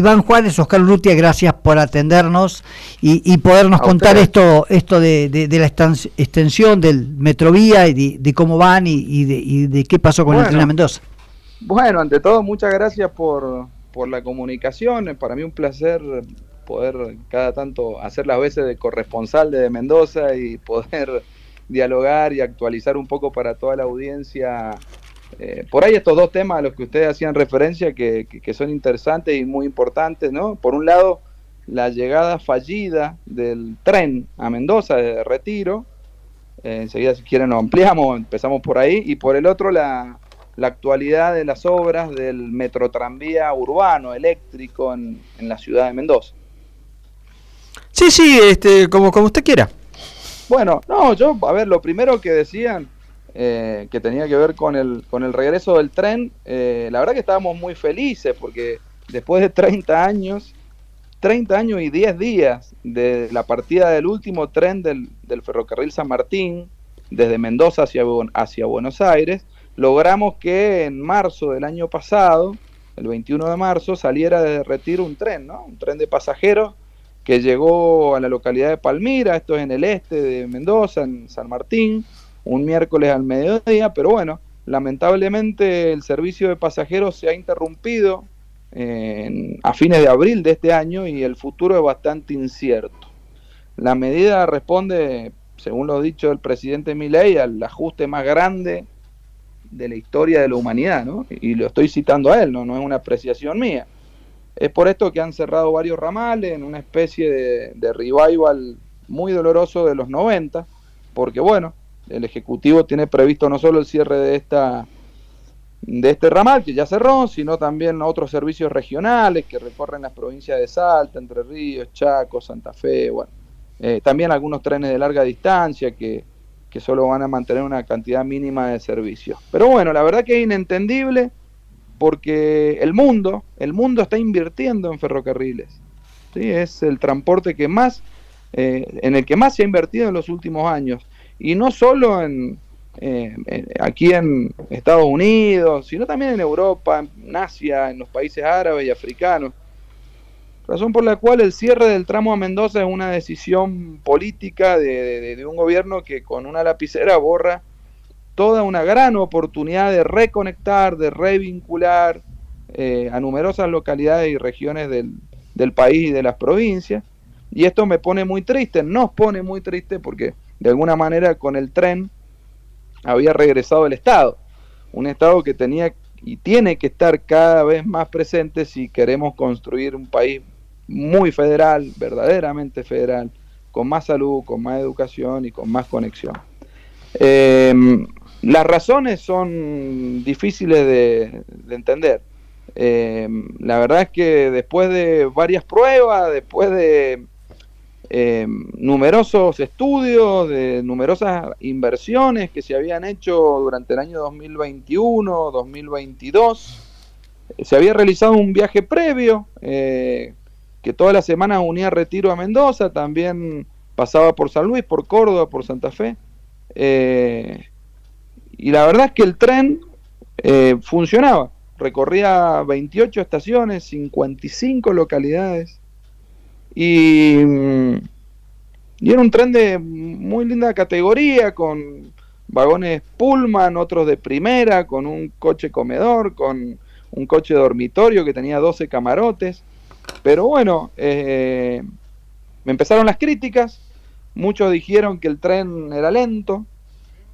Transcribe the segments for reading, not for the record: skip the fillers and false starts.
Iván Juárez, Oscar Urrutia, gracias por atendernos y podernos contar esto de la extensión del Metrovía y de cómo van y de qué pasó con el tren a Mendoza. Bueno, ante todo, muchas gracias por la comunicación. Para mí un placer poder cada tanto hacer las veces de corresponsal de Mendoza y poder dialogar y actualizar un poco para toda la audiencia. Por ahí estos dos temas a los que ustedes hacían referencia que son interesantes y muy importantes, ¿no? Por un lado, la llegada fallida del tren a Mendoza de Retiro. Enseguida, si quieren, lo ampliamos, empezamos por ahí. Y por el otro, la actualidad de las obras del metrotranvía urbano eléctrico en la ciudad de Mendoza. Sí, como usted quiera. Bueno, no, lo primero que decían, que tenía que ver con el regreso del tren, la verdad que estábamos muy felices porque después de 30 años y 10 días de la partida del último tren del ferrocarril San Martín, desde Mendoza hacia Buenos Aires, logramos que en marzo del año pasado, el 21 de marzo, saliera de Retiro un tren, ¿no? Un tren de pasajeros que llegó a la localidad de Palmira, esto es en el este de Mendoza, en San Martín, un miércoles al mediodía, pero bueno, lamentablemente el servicio de pasajeros se ha interrumpido a fines de abril de este año y el futuro es bastante incierto. La medida responde, según lo dicho del presidente Milei, al ajuste más grande de la historia de la humanidad, ¿no? Y lo estoy citando a él, no es una apreciación mía. Es por esto que han cerrado varios ramales en una especie de revival muy doloroso de los 90, porque bueno, el Ejecutivo tiene previsto no solo el cierre de este ramal que ya cerró, sino también otros servicios regionales que recorren las provincias de Salta, Entre Ríos, Chaco, Santa Fe, bueno, también algunos trenes de larga distancia que solo van a mantener una cantidad mínima de servicios. Pero bueno, la verdad que es inentendible porque el mundo está invirtiendo en ferrocarriles, ¿sí? Es el transporte que más, en el que más se ha invertido en los últimos años, y no solo aquí en Estados Unidos, sino también en Europa, en Asia, en los países árabes y africanos. Razón por la cual el cierre del tramo a Mendoza es una decisión política de un gobierno que con una lapicera borra toda una gran oportunidad de reconectar, de revincular a numerosas localidades y regiones del país y de las provincias. Y esto me pone muy triste, nos pone muy triste porque de alguna manera con el tren había regresado el Estado. Un Estado que tenía y tiene que estar cada vez más presente si queremos construir un país muy federal, verdaderamente federal, con más salud, con más educación y con más conexión. Las razones son difíciles de entender. La verdad es que después de varias pruebas, después de numerosos estudios, de numerosas inversiones que se habían hecho durante el año 2021, 2022, se había realizado un viaje previo que todas las semanas unía Retiro a Mendoza, también pasaba por San Luis, por Córdoba, por Santa Fe. Y la verdad es que el tren funcionaba, recorría 28 estaciones, 55 localidades, y era un tren de muy linda categoría, con vagones Pullman, otros de primera, con un coche comedor, con un coche dormitorio que tenía 12 camarotes. Pero bueno, me empezaron las críticas, muchos dijeron que el tren era lento,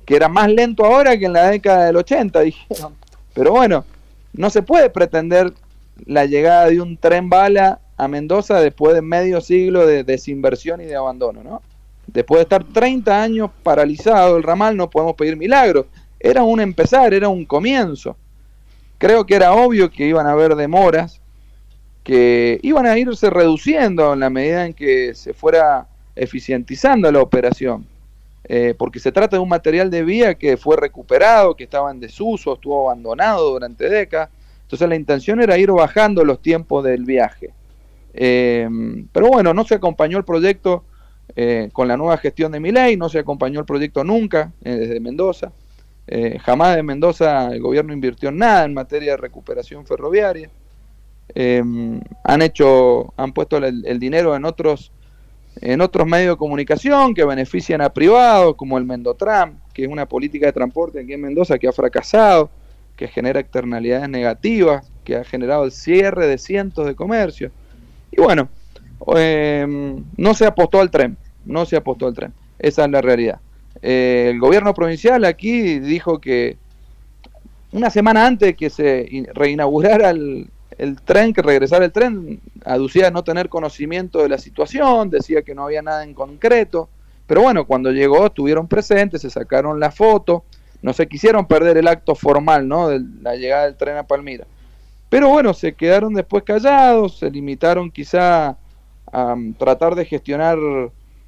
que era más lento ahora que en la década del 80, dijeron. Pero bueno, no se puede pretender la llegada de un tren bala a Mendoza después de medio siglo de desinversión y de abandono, ¿no? Después de estar 30 años paralizado el ramal, no podemos pedir milagros. Era un empezar, era un comienzo. Creo que era obvio que iban a haber demoras, que iban a irse reduciendo en la medida en que se fuera eficientizando la operación. Porque se trata de un material de vía que fue recuperado, que estaba en desuso, estuvo abandonado durante décadas. Entonces la intención era ir bajando los tiempos del viaje. Pero bueno, no se acompañó el proyecto con la nueva gestión de Milei, no se acompañó el proyecto nunca desde Mendoza. Jamás de Mendoza el gobierno invirtió en nada en materia de recuperación ferroviaria. han puesto el dinero en otros medios de comunicación que benefician a privados, como el Mendotram, que es una política de transporte aquí en Mendoza que ha fracasado, que genera externalidades negativas, que ha generado el cierre de cientos de comercios. Y bueno, no se apostó al tren, esa es la realidad. El gobierno provincial aquí dijo que una semana antes de que se reinaugurara el tren, que regresara el tren, aducía no tener conocimiento de la situación, decía que no había nada en concreto, pero bueno, cuando llegó estuvieron presentes, se sacaron la foto, no se quisieron perder el acto formal, ¿no?, de la llegada del tren a Palmira. Pero bueno, se quedaron después callados, se limitaron quizá a tratar de gestionar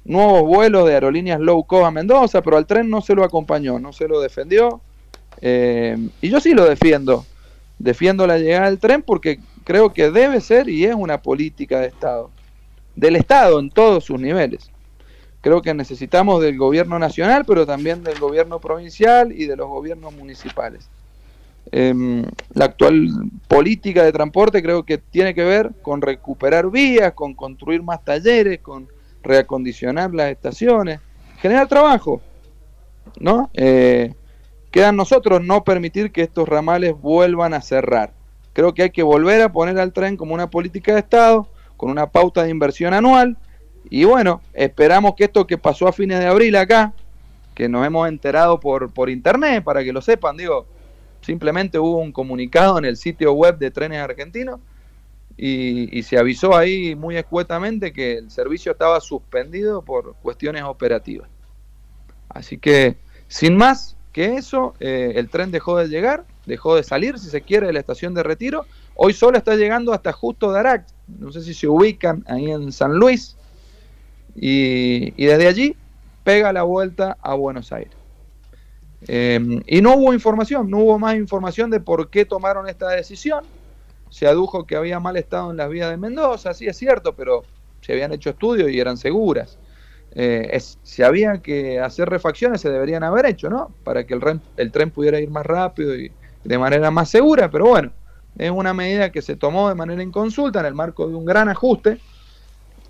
nuevos vuelos de aerolíneas low cost a Mendoza, pero al tren no se lo acompañó, no se lo defendió. Y yo sí lo defiendo la llegada del tren porque creo que debe ser y es una política de Estado, del Estado en todos sus niveles. Creo que necesitamos del gobierno nacional, pero también del gobierno provincial y de los gobiernos municipales. La actual política de transporte creo que tiene que ver con recuperar vías, con construir más talleres, con reacondicionar las estaciones, generar trabajo, ¿no? Queda a nosotros no permitir que estos ramales vuelvan a cerrar. Creo que hay que volver a poner al tren como una política de Estado, con una pauta de inversión anual, y bueno, esperamos que esto que pasó a fines de abril acá, que nos hemos enterado por internet, para que lo sepan, digo, simplemente hubo un comunicado en el sitio web de Trenes Argentinos y se avisó ahí muy escuetamente que el servicio estaba suspendido por cuestiones operativas. Así que, sin más que eso, el tren dejó de llegar, dejó de salir, si se quiere, de la estación de Retiro. Hoy solo está llegando hasta Justo de Arac, no sé si se ubican ahí en San Luis, y desde allí pega la vuelta a Buenos Aires. Y no hubo más información de por qué tomaron esta decisión. Se adujo que había mal estado en las vías de Mendoza, sí es cierto, pero se habían hecho estudios y eran seguras. Si había que hacer refacciones se deberían haber hecho, ¿no?, para que el tren pudiera ir más rápido y de manera más segura, pero bueno, es una medida que se tomó de manera inconsulta en el marco de un gran ajuste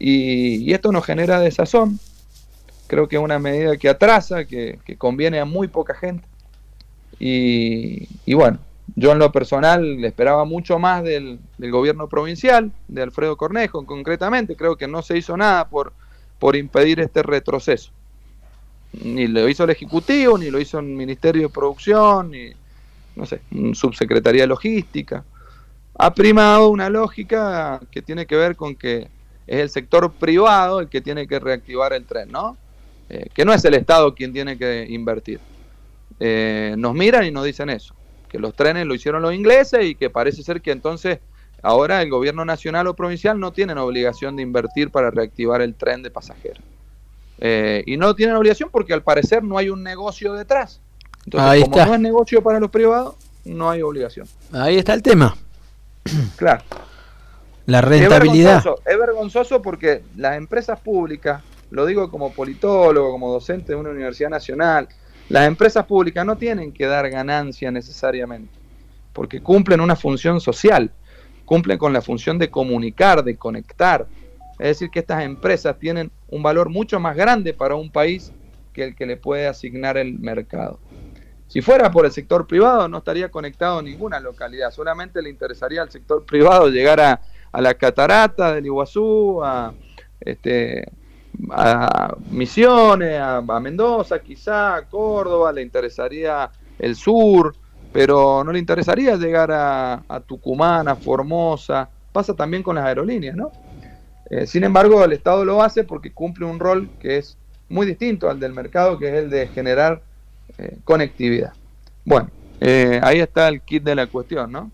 y esto nos genera desazón. Creo que es una medida que atrasa, que conviene a muy poca gente. Y bueno, yo en lo personal esperaba mucho más del gobierno provincial, de Alfredo Cornejo concretamente. Creo que no se hizo nada por impedir este retroceso. Ni lo hizo el Ejecutivo, ni lo hizo el Ministerio de Producción, ni, no sé, Subsecretaría de Logística. Ha primado una lógica que tiene que ver con que es el sector privado el que tiene que reactivar el tren, ¿no? Que no es el Estado quien tiene que invertir. Nos miran y nos dicen eso, que los trenes lo hicieron los ingleses y que parece ser que entonces ahora el gobierno nacional o provincial no tienen obligación de invertir para reactivar el tren de pasajeros. Y no tienen obligación porque al parecer no hay un negocio detrás. Entonces, ahí como está. no es negocio para los privados, no hay obligación. Ahí está el tema. Claro. La rentabilidad. Es vergonzoso porque las empresas públicas, lo digo como politólogo, como docente de una universidad nacional, las empresas públicas no tienen que dar ganancia necesariamente, porque cumplen una función social, cumplen con la función de comunicar, de conectar. Es decir, que estas empresas tienen un valor mucho más grande para un país que el que le puede asignar el mercado. Si fuera por el sector privado no estaría conectado a ninguna localidad, solamente le interesaría al sector privado llegar a la catarata del Iguazú, a Misiones, a Mendoza, quizá a Córdoba, le interesaría el sur, pero no le interesaría llegar a Tucumán, a Formosa. Pasa también con las aerolíneas, ¿no? Sin embargo, el Estado lo hace porque cumple un rol que es muy distinto al del mercado, que es el de generar conectividad. Bueno, ahí está el kit de la cuestión, ¿no?